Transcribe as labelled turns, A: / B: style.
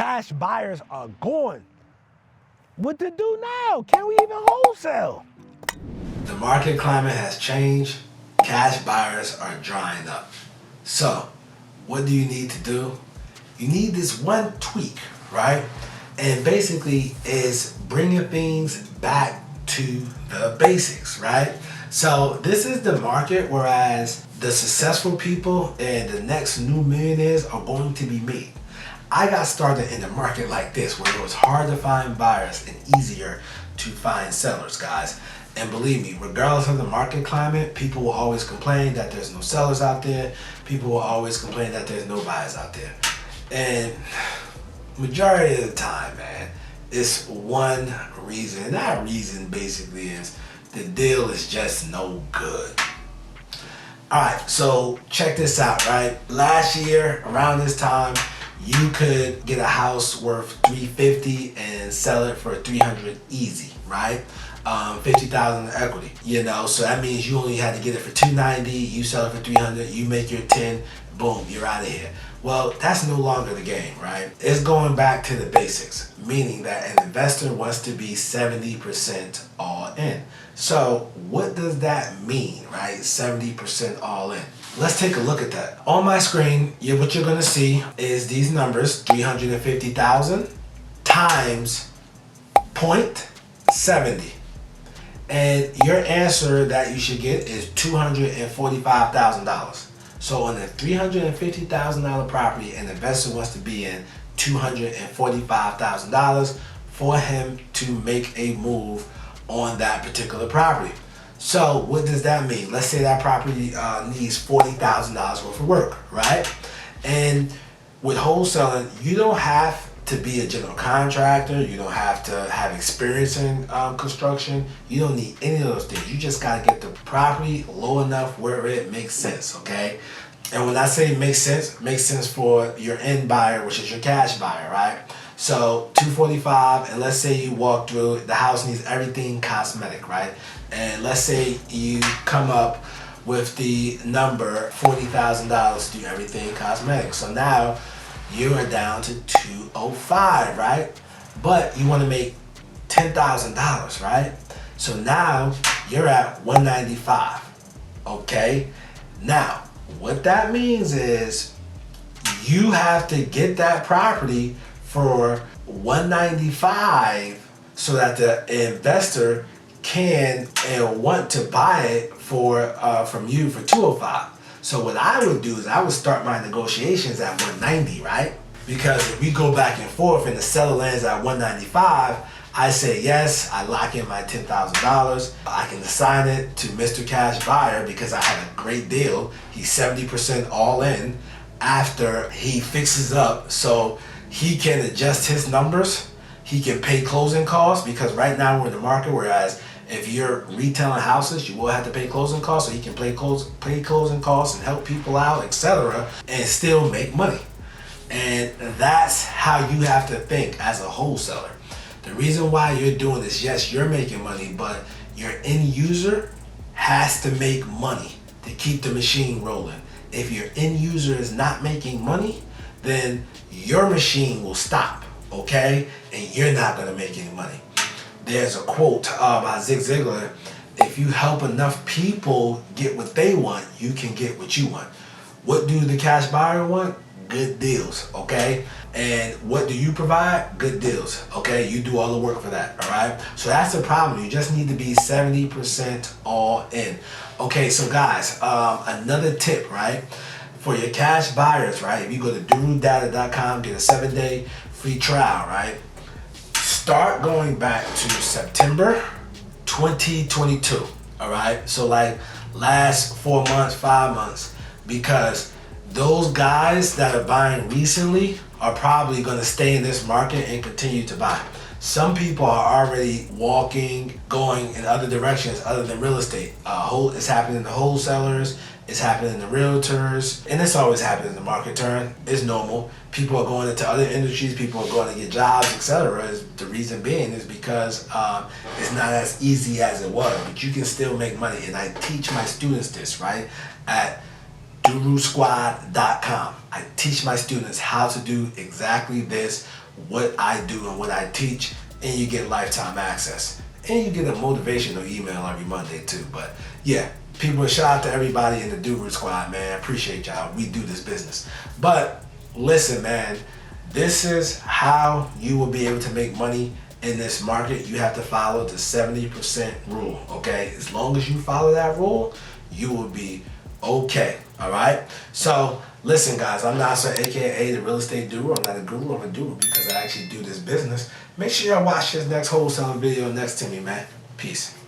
A: Cash buyers are gone. What to do now? Can we even wholesale?
B: The market climate has changed. Cash buyers are drying up. So, what do you need to do? You need this one tweak, right? And basically is bringing things back to the basics, right? So this is the market, whereas the successful people and the next new millionaires are going to be made. I got started in a market like this where it was hard to find buyers and easier to find sellers, guys. And believe me, regardless of the market climate, people will always complain that there's no sellers out there. People will always complain that there's no buyers out there. And majority of the time, man, it's one reason. And that reason basically is the deal is just no good. Alright, so check this out, right? Last year, around this time, you could get a house worth $350 and sell it for $300 easy, right? $50,000 in equity, so that means you only had to get it for $290, you sell it for $300, you make your 10, boom, you're out of here. Well, that's no longer the game, right? It's going back to the basics, meaning that an investor wants to be 70% all in. So what does that mean, right? 70% all in. Let's take a look at that. On my screen, what you're gonna see is these numbers, 350,000 times 0.70. And your answer that you should get is $245,000. So on a $350,000 property, an investor wants to be in $245,000 for him to make a move on that particular property. So what does that mean? Let's say that property needs $40,000 worth of work, right? And with wholesaling, you don't have to be a general contractor. You don't have to have experience in construction. You don't need any of those things. You just got to get the property low enough where it makes sense, okay? And when I say makes sense for your end buyer, which is your cash buyer, right? So 245, and let's say you walk through, the house needs everything cosmetic, right? And let's say you come up with the number $40,000 to do everything cosmetic. So now you are down to 205, right? But you want to make $10,000, right? So now you're at 195, okay? Now, what that means is you have to get that property for 195 so that the investor can and want to buy it for from you for 205. So what I would do is I would start my negotiations at 190, right? Because if we go back and forth and the seller lands at 195, I say yes, I lock in my $10,000. I can assign it to Mr. Cash Buyer because I had a great deal. He's 70% all in after he fixes up so he can adjust his numbers. He can pay closing costs because right now we're in the market, whereas if you're retailing houses, you will have to pay closing costs, so he can pay closing costs and help people out, etc., and still make money. And that's how you have to think as a wholesaler. The reason why you're doing this, yes, you're making money, but your end user has to make money to keep the machine rolling. If your end user is not making money, then your machine will stop, okay? And you're not gonna make any money. There's a quote by Zig Ziglar: if you help enough people get what they want, you can get what you want. What do the cash buyer want? Good deals, okay? And what do you provide? Good deals, okay? You do all the work for that, all right? So that's the problem. You just need to be 70% all in. Okay, so guys, another tip, right? For your cash buyers, right? If you go to dorudata.com, get a 7-day free trial, right? Start going back to September 2022, all right? So like last 4 months, 5 months, because those guys that are buying recently are probably going to stay in this market and continue to buy. Some people are already going in other directions other than real estate. It's happening in the wholesalers, it's happening in the realtors, and it's always happening in the market turn. It's normal. People are going into other industries, people are going to get jobs, etc. The reason being is because it's not as easy as it was, but you can still make money. And I teach my students this, right, at DoruSquad.com. I teach my students how to do exactly this what I do and what I teach, and you get lifetime access. And you get a motivational email every Monday too. But yeah, people, shout out to everybody in the Doru squad, man. Appreciate y'all. We do this business. But listen, man, this is how you will be able to make money in this market. You have to follow the 70% rule, okay? As long as you follow that rule, you will be okay, all right? So listen, guys, I'm Nasser, aka the Real Estate Doru. I'm not a guru, I'm a doer because I actually do this business. Make sure y'all watch this next wholesale video next to me, man. Peace.